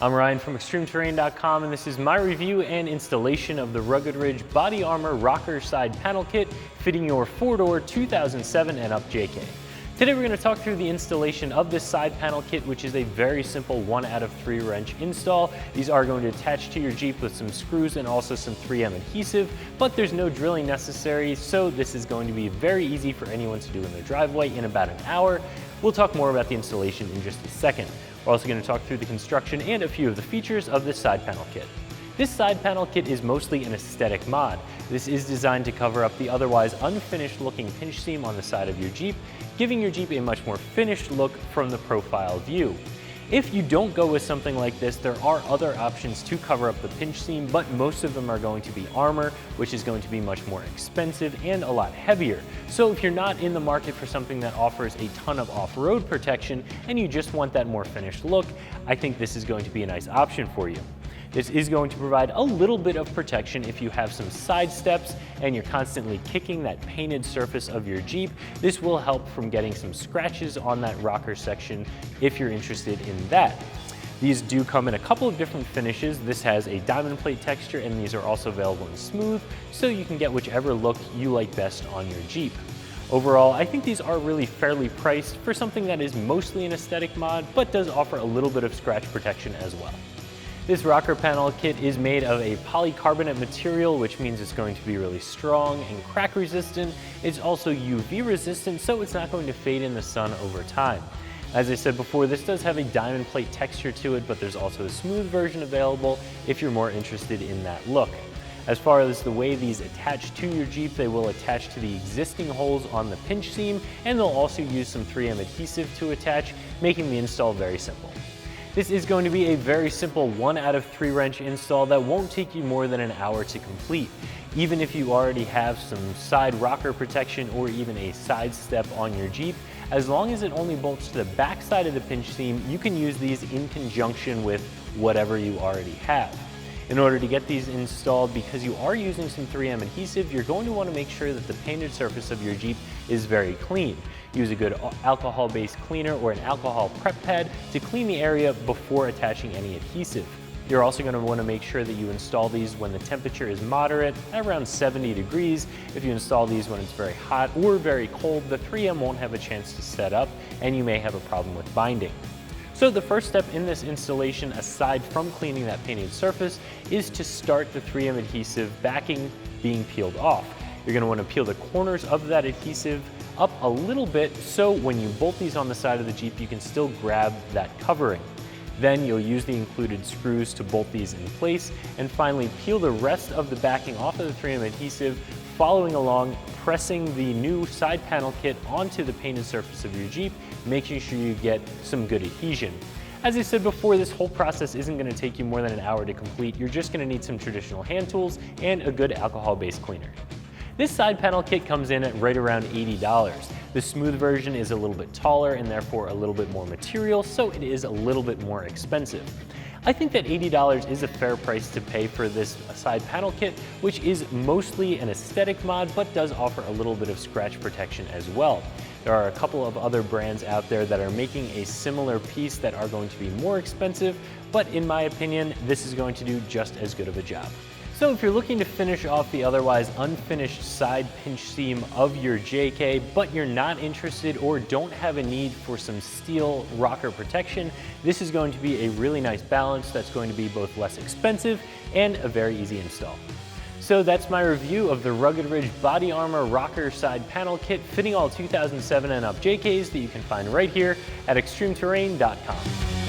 I'm Ryan from ExtremeTerrain.com, and this is my review and installation of the Rugged Ridge Body Armor Rocker Side Panel Kit fitting your 4-door 2007 and up JK. Today we're going to talk through the installation of this side panel kit, which is a very simple 1 out of 3 wrench install. These are going to attach to your Jeep with some screws and also some 3M adhesive, but there's no drilling necessary, so this is going to be very easy for anyone to do in their driveway in about an hour. We'll talk more about the installation in just a second. We're also going to talk through the construction and a few of the features of this side panel kit. This side panel kit is mostly an aesthetic mod. This is designed to cover up the otherwise unfinished looking pinch seam on the side of your Jeep, giving your Jeep a much more finished look from the profile view. If you don't go with something like this, there are other options to cover up the pinch seam, but most of them are going to be armor, which is going to be much more expensive and a lot heavier. So if you're not in the market for something that offers a ton of off-road protection and you just want that more finished look, I think this is going to be a nice option for you. This is going to provide a little bit of protection if you have some side steps and you're constantly kicking that painted surface of your Jeep. This will help from getting some scratches on that rocker section if you're interested in that. These do come in a couple of different finishes. This has a diamond plate texture, and these are also available in smooth, so you can get whichever look you like best on your Jeep. Overall, I think these are really fairly priced for something that is mostly an aesthetic mod, but does offer a little bit of scratch protection as well. This rocker panel kit is made of a polycarbonate material, which means it's going to be really strong and crack resistant. It's also UV resistant, so it's not going to fade in the sun over time. As I said before, this does have a diamond plate texture to it, but there's also a smooth version available if you're more interested in that look. As far as the way these attach to your Jeep, they will attach to the existing holes on the pinch seam, and they'll also use some 3M adhesive to attach, making the install very simple. This is going to be a very simple 1 out of 3 wrench install that won't take you more than an hour to complete. Even if you already have some side rocker protection or even a side step on your Jeep, as long as it only bolts to the back side of the pinch seam, you can use these in conjunction with whatever you already have. In order to get these installed, because you are using some 3M adhesive, you're going to want to make sure that the painted surface of your Jeep is very clean. Use a good alcohol-based cleaner or an alcohol prep pad to clean the area before attaching any adhesive. You're also going to want to make sure that you install these when the temperature is moderate, at around 70 degrees. If you install these when it's very hot or very cold, the 3M won't have a chance to set up, and you may have a problem with binding. So the first step in this installation, aside from cleaning that painted surface, is to start the 3M adhesive backing being peeled off. You're going to want to peel the corners of that adhesive up a little bit, so when you bolt these on the side of the Jeep, you can still grab that covering. Then you'll use the included screws to bolt these in place, and finally peel the rest of the backing off of the 3M adhesive, following along, pressing the new side panel kit onto the painted surface of your Jeep, making sure you get some good adhesion. As I said before, this whole process isn't going to take you more than an hour to complete. You're just going to need some traditional hand tools and a good alcohol-based cleaner. This side panel kit comes in at right around $80. The smooth version is a little bit taller and therefore a little bit more material, so it is a little bit more expensive. I think that $80 is a fair price to pay for this side panel kit, which is mostly an aesthetic mod, but does offer a little bit of scratch protection as well. There are a couple of other brands out there that are making a similar piece that are going to be more expensive, but in my opinion, this is going to do just as good of a job. So if you're looking to finish off the otherwise unfinished side pinch seam of your JK, but you're not interested or don't have a need for some steel rocker protection, this is going to be a really nice balance that's going to be both less expensive and a very easy install. So that's my review of the Rugged Ridge Body Armor Rocker Side Panel Kit fitting all 2007 and up JKs that you can find right here at ExtremeTerrain.com.